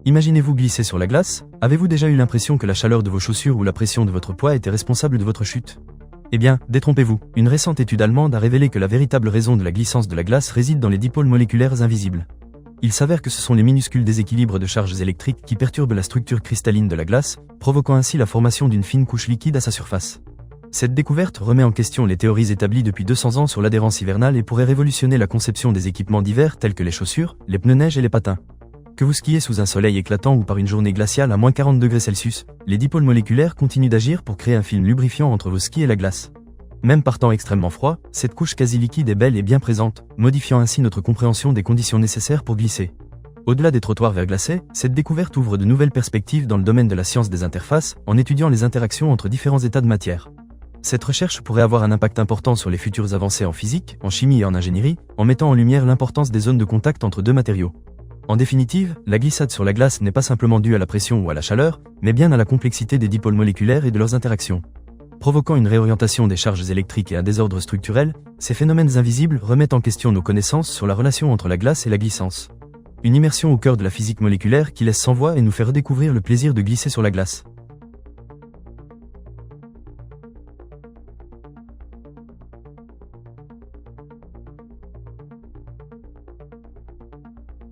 Imaginez-vous glisser sur la glace. Avez-vous déjà eu l'impression que la chaleur de vos chaussures ou la pression de votre poids était responsable de votre chute? Eh bien, détrompez-vous. Une récente étude allemande a révélé que la véritable raison de la glissance de la glace réside dans les dipôles moléculaires invisibles. Il s'avère que ce sont les minuscules déséquilibres de charges électriques qui perturbent la structure cristalline de la glace, provoquant ainsi la formation d'une fine couche liquide à sa surface. Cette découverte remet en question les théories établies depuis 200 ans sur l'adhérence hivernale et pourrait révolutionner la conception des équipements d'hiver tels que les chaussures, les pneus neige et les patins. Que vous skiez sous un soleil éclatant ou par une journée glaciale à moins 40 degrés Celsius, les dipôles moléculaires continuent d'agir pour créer un film lubrifiant entre vos skis et la glace. Même par temps extrêmement froid, cette couche quasi liquide est belle et bien présente, modifiant ainsi notre compréhension des conditions nécessaires pour glisser. Au-delà des trottoirs verglacés, cette découverte ouvre de nouvelles perspectives dans le domaine de la science des interfaces, en étudiant les interactions entre différents états de matière. Cette recherche pourrait avoir un impact important sur les futures avancées en physique, en chimie et en ingénierie, en mettant en lumière l'importance des zones de contact entre deux matériaux. En définitive, la glissade sur la glace n'est pas simplement due à la pression ou à la chaleur, mais bien à la complexité des dipôles moléculaires et de leurs interactions. Provoquant une réorientation des charges électriques et un désordre structurel, ces phénomènes invisibles remettent en question nos connaissances sur la relation entre la glace et la glissance. Une immersion au cœur de la physique moléculaire qui laisse sans voix et nous fait redécouvrir le plaisir de glisser sur la glace.